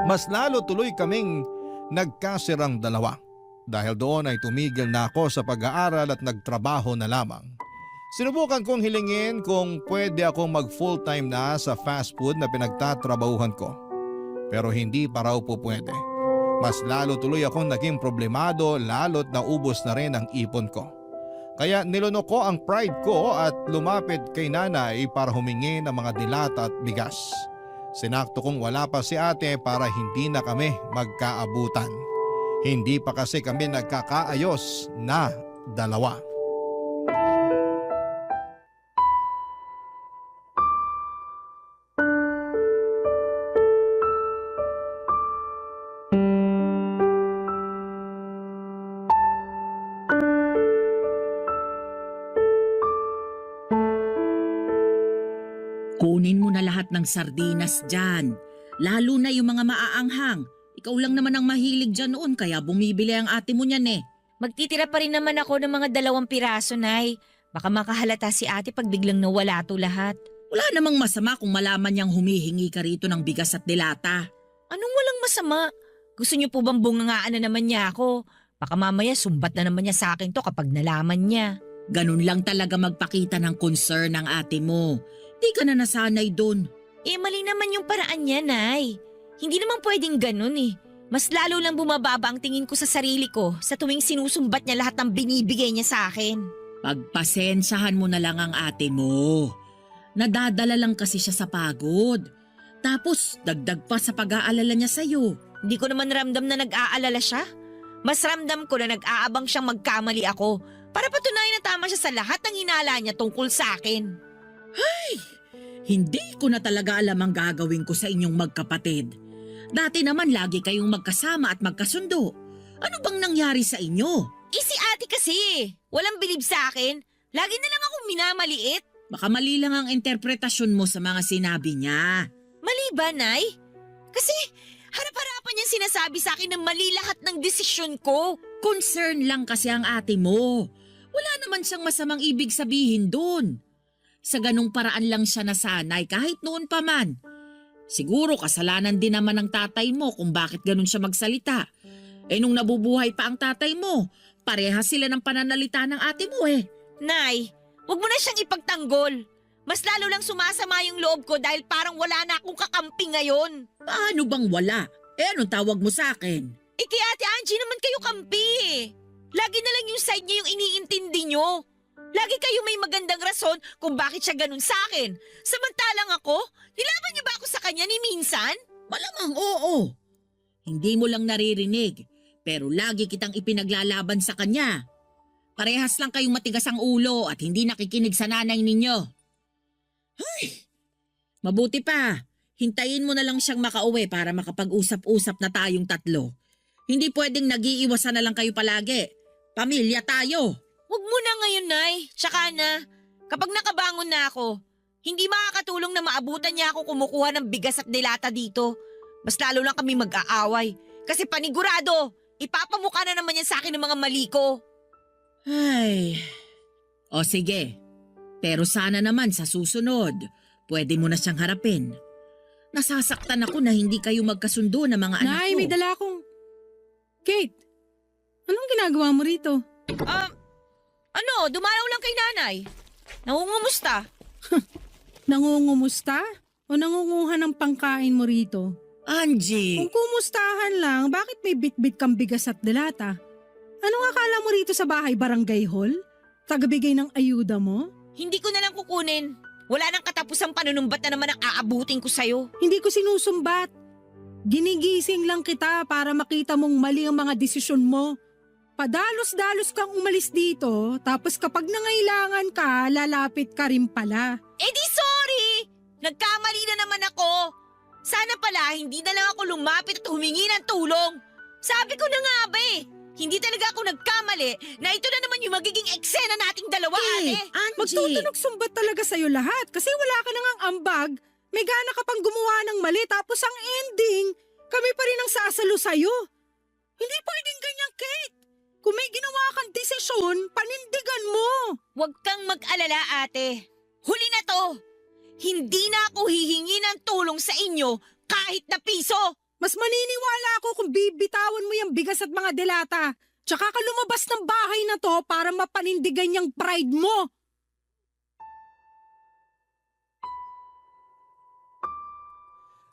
Mas lalo tuloy kaming nagkasirang dalawa. Dahil doon ay tumigil na ako sa pag-aaral at nagtrabaho na lamang. Sinubukan kong hilingin kung pwede akong mag full-time na sa fast food na pinagtatrabahuhan ko. Pero hindi pa raw po pwede. Mas lalo tuloy akong naging problemado lalo't naubos na rin ang ipon ko. Kaya nilunok ko ang pride ko at lumapit kay nanay para humingi ng mga dilata at bigas. Sinakto kong wala pa si ate para hindi na kami magkaabutan. Hindi pa kasi kami nagkakaayos na dalawa.
Kunin mo na lahat ng sardinas dyan. Lalo na yung mga maaanghang. Ikaw lang naman ang mahilig dyan noon kaya bumibili ang ate mo niyan eh.
Magtitira pa rin naman ako ng mga 2 piraso, Nay. Baka makahalata si ate pag biglang nawala to lahat.
Wala namang masama kung malaman niyang humihingi ka rito ng bigas at dilata.
Anong walang masama? Gusto niyo po bang bungangaan na naman niya ako? Baka mamaya sumbat na naman niya sa akin to kapag nalaman niya.
Ganun lang talaga magpakita ng concern ng ate mo. Di ka na nasanay dun.
Mali naman yung paraan niya, Nay. Hindi naman pwedeng ganun eh. Mas lalo lang bumababa ang tingin ko sa sarili ko sa tuwing sinusumbat niya lahat ng binibigay niya sa akin.
Pagpasensyahan mo na lang ang ate mo. Nadadala lang kasi siya sa pagod. Tapos dagdag pa sa pag-aalala niya sa'yo.
Hindi ko naman ramdam na nag-aalala siya. Mas ramdam ko na nag-aabang siyang magkamali ako para patunayan na tamang-tama siya sa lahat ng hinala niya tungkol sa akin.
Hindi ko na talaga alam ang gagawin ko sa inyong magkapatid. Dati naman lagi kayong magkasama at magkasundo. Ano bang nangyari sa inyo?
Si ate kasi, walang bilib sa akin. Lagi na lang akong minamaliit.
Baka mali lang ang interpretasyon mo sa mga sinabi niya.
Mali ba, Nay? Kasi harap-harapan niyang sinasabi sa akin na mali lahat ng desisyon ko.
Concern lang kasi ang ate mo. Wala naman siyang masamang ibig sabihin doon. Sa ganung paraan lang siya nasanay kahit noon pa man. Siguro kasalanan din naman ng tatay mo kung bakit ganun siya magsalita. Nung nabubuhay pa ang tatay mo, parehas sila ng pananalita ng ate mo eh.
Nay, wag mo na siyang ipagtanggol. Mas lalo lang sumasama yung loob ko dahil parang wala na akong kakampi ngayon.
Paano bang wala? Anong tawag mo sa akin?
Kay Ate Angie naman kayo kampi eh. Lagi na lang yung side niya yung iniintindi nyo. Lagi kayo may magandang rason kung bakit siya ganun sa akin. Samantalang ako, nilaban niyo ba ako sa kanya ni minsan?
Malamang oo. Hindi mo lang naririnig, pero lagi kitang ipinaglalaban sa kanya. Parehas lang kayong matigas ang ulo at hindi nakikinig sa nanay ninyo. Mabuti pa, hintayin mo na lang siyang makauwi para makapag-usap-usap na tayong tatlo. Hindi pwedeng nag-iiwasan na lang kayo palagi. Pamilya tayo.
Huwag mo na ngayon, Nay. Tsaka na, kapag nakabangon na ako, hindi makakatulong na maabutan niya ako kumukuha ng bigas at dilata dito. Mas lalo lang kami mag-aaway. Kasi panigurado, ipapamukha na naman yan sa akin ng mga mali ko.
O sige, pero sana naman sa susunod, pwede mo na siyang harapin. Nasasaktan ako na hindi kayo magkasundo ng mga anak
Nay,
ko.
may dala akong... Kate, anong ginagawa mo rito?
Dumalaw lang kay nanay. Nangungumusta?
Nangungumusta? O nangunguha ng pangkain mo rito?
Angie!
Kung kumustahan lang, bakit may bitbit kang bigas at delata? Anong akala mo rito sa bahay barangay hall? Tagabigay ng ayuda mo?
Hindi ko na lang kukunin. Wala nang katapusang panunumbat na naman ang aabutin ko sa'yo.
Hindi ko sinusumbat. Ginigising lang kita para makita mong mali ang mga desisyon mo. Padalos-dalos kang umalis dito, tapos kapag nangailangan ka, lalapit ka rin pala.
Di sorry! Nagkamali na naman ako. Sana pala hindi na lang ako lumapit at humingi ng tulong. Sabi ko na nga ba hindi talaga ako nagkamali na ito na naman yung magiging eksena nating dalawa, ate.
Angie!
Magtutunog sumbat talaga sa'yo lahat kasi wala ka nang ambag. May gana ka pang gumawa ng mali tapos ang ending, kami pa rin ang sasalo sa'yo. Hindi pwedeng ganyan, Kate. Kung may ginawa kang desisyon, panindigan mo.
Huwag kang mag-alala, ate. Huli na to. Hindi na ako hihingi ng tulong sa inyo kahit na piso.
Mas maniniwala ako kung bibitawan mo yung bigas at mga delata. Tsaka ka lumabas ng bahay na to para mapanindigan yung pride mo.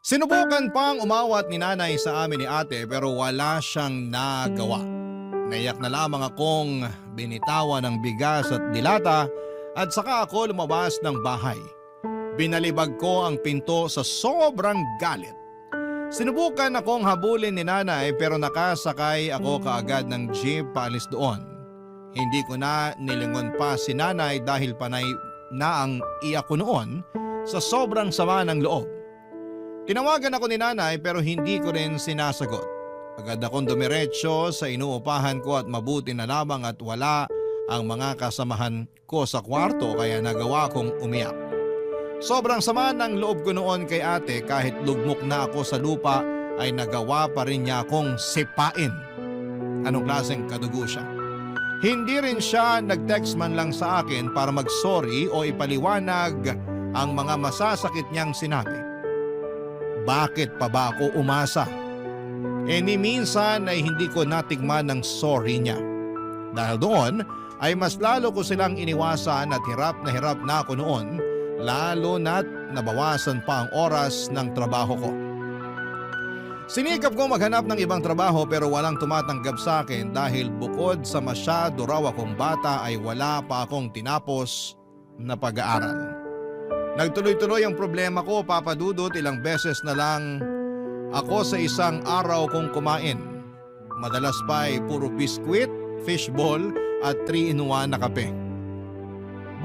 Sinubukan pang umawat ni nanay sa amin ni ate pero wala siyang nagawa. Naiyak na lamang akong binitawan ng bigas at dilata at saka ako lumabas ng bahay. Binalibag ko ang pinto sa sobrang galit. Sinubukan akong habulin ni nanay pero nakasakay ako kaagad ng jeep paalis doon. Hindi ko na nilingon pa si nanay dahil panay na ang iyak ko noon sa sobrang sama ng loob. Tinawagan ako ni nanay pero hindi ko rin sinasagot. Agad akong dumiretso sa inuupahan ko at mabuti na lamang at wala ang mga kasamahan ko sa kwarto kaya nagawa kong umiyak. Sobrang sama ng loob ko noon kay ate kahit lugmok na ako sa lupa ay nagawa pa rin niya akong sipain. Anong klaseng kadugo siya? Hindi rin siya nag-text man lang sa akin para mag-sorry o ipaliwanag ang mga masasakit niyang sinabi. Bakit pa ba ako umasa? Ni minsan ay hindi ko natigman ng sorry niya. Dahil doon ay mas lalo ko silang iniwasan at hirap na ako noon. Lalo na't nabawasan pa ang oras ng trabaho ko. Sinikap ko maghanap ng ibang trabaho pero walang tumatanggap sa akin dahil bukod sa masyado raw akong bata ay wala pa akong tinapos na pag-aaral. Nagtuloy-tuloy ang problema ko, Papa Dudut, ilang beses na lang ako sa isang araw kong kumain. Madalas pa ay puro biskwit, fishball at 3-in-1 na kape.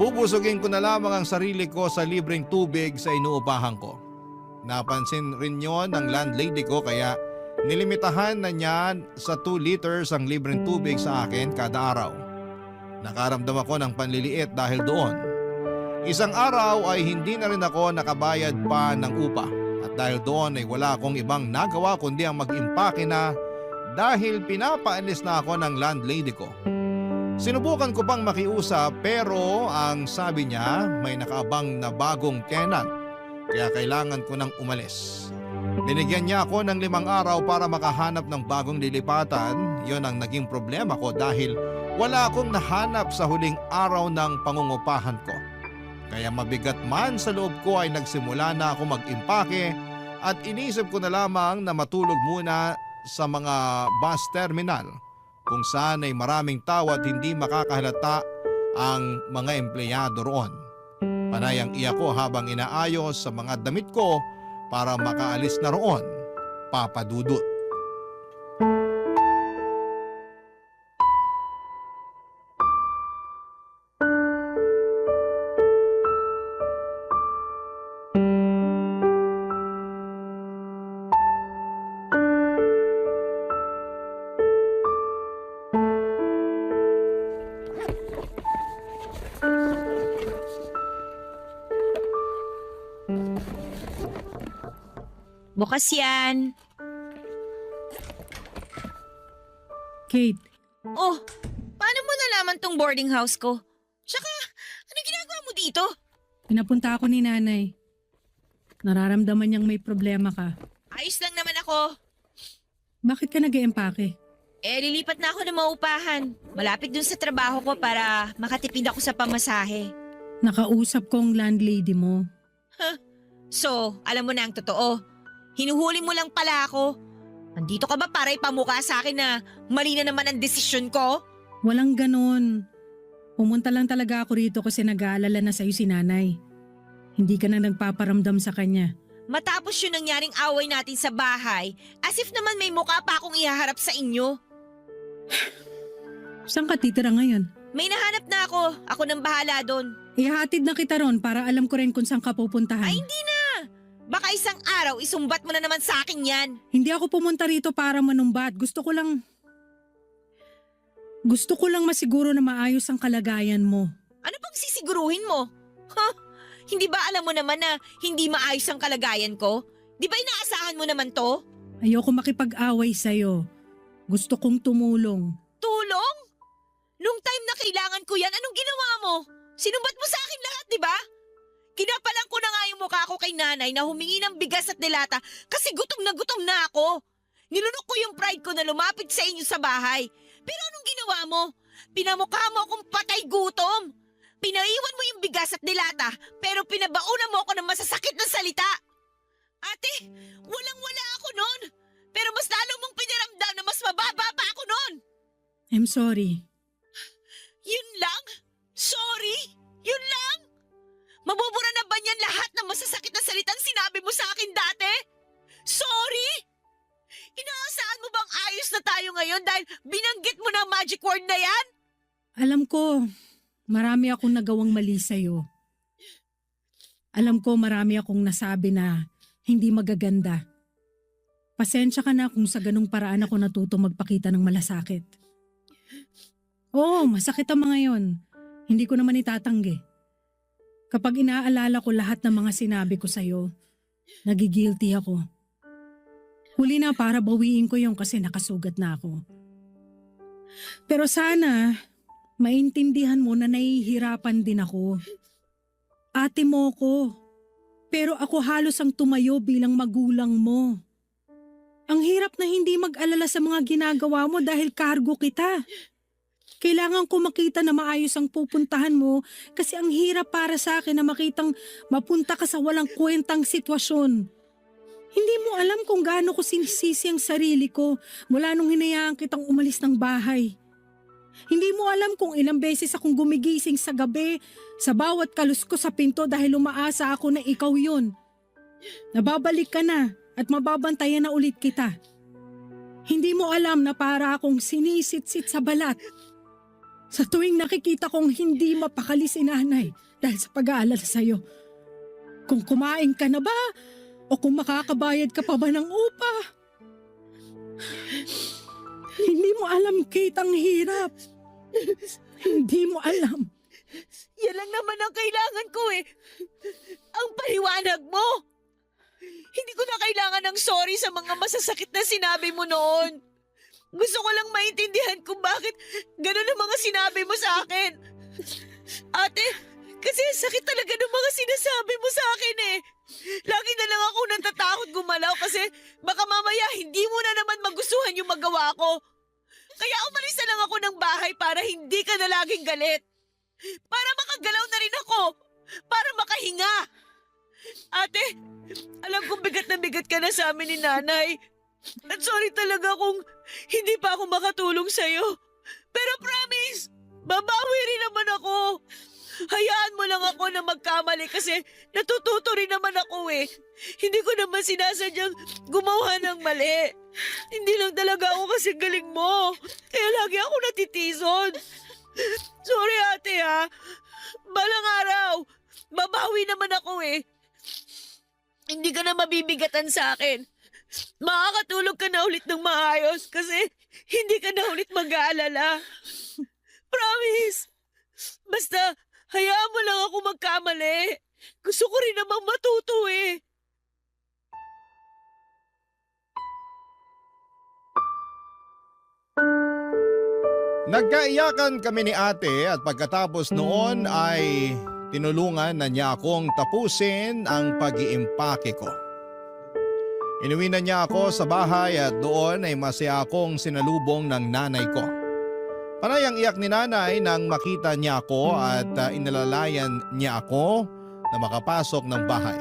Bubusugin ko na lamang ang sarili ko sa libreng tubig sa inuupahan ko. Napansin rin yon ng landlady ko kaya nilimitahan na niya sa 2 liters ang libreng tubig sa akin kada araw. Nakaramdam ako ng panliliit dahil doon. Isang araw ay hindi na rin ako nakabayad pa ng upa at dahil doon ay wala akong ibang nagawa kundi ang mag-impake na dahil pinapaalis na ako ng landlady ko. Sinubukan ko pang makiusap pero ang sabi niya may nakaabang na bagong tenant kaya kailangan ko nang umalis. Binigyan niya ako ng 5 araw para makahanap ng bagong lilipatan. Yon ang naging problema ko dahil wala akong nahanap sa huling araw ng pangungupahan ko. Kaya mabigat man sa loob ko ay nagsimula na ako mag-impake at inisip ko na lamang na matulog muna sa mga bus terminal kung saan ay maraming tao at hindi makakahalata ang mga empleyado roon. Panay ang iyak ko habang inaayos sa mga damit ko para makaalis na roon, Papa Dudut.
Bukas yan.
Kate,
Oh, paano mo nalaman tong boarding house ko? Tsaka, ano ginagawa mo dito?
pinapunta ako ni nanay. Nararamdaman niyang may problema ka.
Ayos lang naman ako.
Bakit ka nag-eempake?
Lilipat na ako ng maupahan. Malapit dun sa trabaho ko para makatipid ako sa pamasahe.
Nakausap ko ang landlady mo.
So, alam mo na ang totoo. Hinuhuli mo lang pala ako. Nandito ka ba para ipamukha sa akin na mali na naman ang desisyon ko?
Walang ganon. Pumunta lang talaga ako rito kasi nag-aalala na sa'yo si nanay. Hindi ka na nagpaparamdam sa kanya.
Matapos yung nangyaring away natin sa bahay, as if naman may mukha pa akong ihaharap sa inyo.
Saan ka titira ngayon?
May nahanap na ako. Ako nang bahala doon.
Ihatid na kita ron para alam ko rin kung saan ka pupuntahan.
Ay, hindi na! Baka isang araw isumbat mo na naman sa akin yan.
Hindi ako pumunta rito para manumbat. Gusto ko lang masiguro na maayos ang kalagayan mo.
Ano pang sisiguruhin mo? Hindi ba alam mo naman na hindi maayos ang kalagayan ko? Di ba inaasahan mo naman to?
Ayoko makipag-away sa'yo. Gusto kong tumulong.
Tulong? Nung time na kailangan ko yan, anong ginawa mo? Sinumbat mo sa akin lahat, di ba? Kinapalan ko na nga yung mukha ko kay nanay na humingi ng bigas at dilata kasi gutom na ako. Nilunok ko yung pride ko na lumapit sa inyo sa bahay. Pero anong ginawa mo? Pinamukha mo akong patay gutom. Pinaiwan mo yung bigas at dilata pero pinabauna mo ako ng masasakit na salita. Ate, walang-wala ako nun. Pero mas lalo mong piniramdam na mas mababa pa ako nun.
I'm sorry.
Yun lang? Sorry? Yun lang? Mabubura na ba niyan lahat ng masasakit na salitang sinabi mo sa akin dati? Sorry? Inaasahan mo bang ayos na tayo ngayon dahil binanggit mo na ang magic word na yan?
Alam ko, marami akong nagawang mali sa'yo. Alam ko marami akong nasabi na hindi magaganda. Pasensya ka na kung sa ganung paraan ako natuto magpakita ng malasakit. Oo, masakit ang mga yon. Hindi ko naman itatanggi. Kapag inaalala ko lahat ng mga sinabi ko sa'yo, nagigilty ako. Huli na para bawiin ko yung kasi nakasugat na ako. Pero sana, maintindihan mo na nahihirapan din ako. Ate mo ko, pero ako halos ang tumayo bilang magulang mo. Ang hirap na hindi mag-alala sa mga ginagawa mo dahil kargo kita. Kailangan ko makita na maayos ang pupuntahan mo kasi ang hirap para sa akin na makitang mapunta ka sa walang kwentang sitwasyon. Hindi mo alam kung gaano ko sinisisi ang sarili ko mula nung hinayaan kitang umalis ng bahay. Hindi mo alam kung ilang beses akong gumigising sa gabi sa bawat kalus ko sa pinto dahil umaasa ako na ikaw yun. Nababalik ka na at mababantayan na ulit kita. Hindi mo alam na para akong sinisit-sit sa balat. Sa tuwing nakikita kong hindi mapakali si nanay dahil sa pag-aalala sa'yo, kung kumain ka na ba o kung makakabayad ka pa ba ng upa. Hindi mo alam, Kate, ang hirap. Hindi mo alam.
Yan lang naman ang kailangan ko eh. Ang paliwanag mo. Hindi ko na kailangan ng sorry sa mga masasakit na sinabi mo noon. Gusto ko lang maintindihan kung bakit ganun ang mga sinabi mo sa akin. Ate, kasi sakit talaga ng mga sinasabi mo sa akin eh. Lagi na lang ako natatakot gumalaw kasi baka mamaya hindi mo na naman magustuhan yung magawa ko. Kaya umalis na lang ako ng bahay para hindi ka na laging galit. Para makagalaw na rin ako. Para makahinga. Ate, alam kong bigat na bigat ka na sa amin ni nanay. At sorry talaga kung hindi pa ako makatulong sa'yo. Pero promise, babawi rin naman ako. Hayaan mo lang ako na magkamali kasi natututo rin naman ako eh. Hindi ko naman sinasadyang gumawa ng mali. Hindi lang talaga ako kasi galing mo. Kaya lagi ako natitison. Sorry ate ha. Balang araw, babawi naman ako eh. Hindi ka na mabibigatan sa akin. Makakatulog ka na ulit ng maayos kasi hindi ka na ulit mag-aalala. Promise. Basta, hayaan mo lang ako magkamali. Gusto ko rin namang matuto eh.
Nagkaiyakan kami ni ate at pagkatapos noon ay tinulungan na niya akong tapusin ang pag-iimpake ko. Inuwi na niya ako sa bahay at doon ay masaya akong sinalubong ng nanay ko. Panay ang iyak ni nanay nang makita niya ako at inalalayan niya ako na makapasok ng bahay.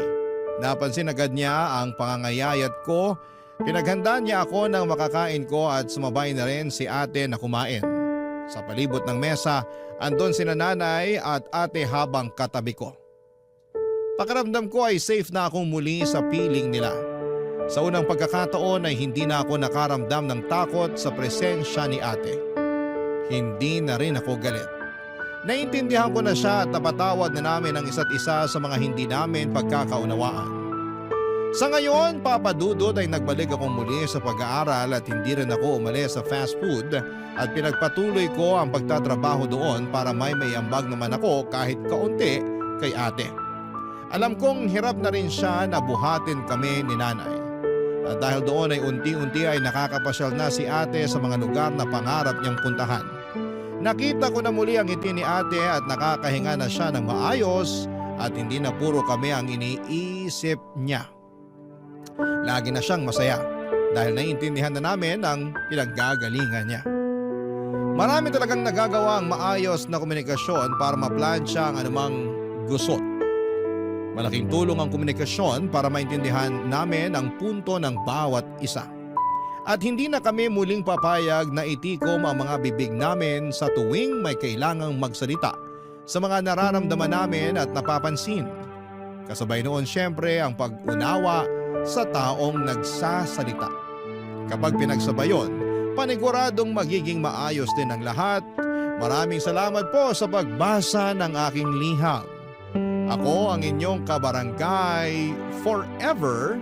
Napansin agad niya ang pangangayayat ko. Pinaghanda niya ako ng makakain ko at sumabay na rin si ate na kumain. Sa palibot ng mesa, andon sina nanay at ate habang katabi ko. Pakiramdam ko ay safe na akong muli sa piling nila. Sa unang pagkakataon ay hindi na ako nakaramdam ng takot sa presensya ni ate. Hindi na rin ako galit. Naintindihan ko na siya at napatawad na namin ang isa't isa sa mga hindi namin pagkakaunawaan. Sa ngayon, Papa Dudut, ay nagbalik akong muli sa pag-aaral at hindi rin ako umalis sa fast food at pinagpatuloy ko ang pagtatrabaho doon para may ambag naman ako kahit kaunti kay ate. Alam kong hirap na rin siya na buhatin kami ni nanay. At dahil doon ay unti-unti ay nakakapasyal na si ate sa mga lugar na pangarap niyang puntahan. Nakita ko na muli ang ngiti ni ate at nakakahinga na siya ng maayos at hindi na puro kami ang iniisip niya. Lagi na siyang masaya dahil naiintindihan na namin ang pinaggagalingan niya. Marami talagang nagagawa ang maayos na komunikasyon para maplansya ang anumang gusot. Malaking tulong ang komunikasyon para maintindihan namin ang punto ng bawat isa. At hindi na kami muling papayag na itikom ang mga bibig namin sa tuwing may kailangang magsalita sa mga nararamdaman namin at napapansin. Kasabay noon siyempre ang pag-unawa sa taong nagsasalita. Kapag pinagsabayon, paniguradong magiging maayos din ang lahat. Maraming salamat po sa pagbasa ng aking liham. Ako ang inyong kabarangay forever,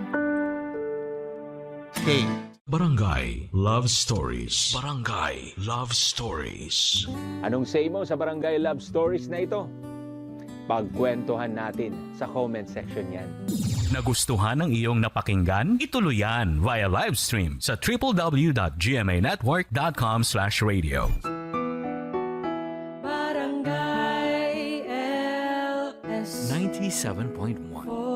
Kate.
Barangay Love Stories. Barangay Love Stories.
Anong say mo sa Barangay Love Stories na ito? Pagkwentuhan natin sa comment section yan.
Nagustuhan ng iyong napakinggan? Ituloy yan via live stream sa www.gmanetwork.com/radio.
Barangay LS
97.1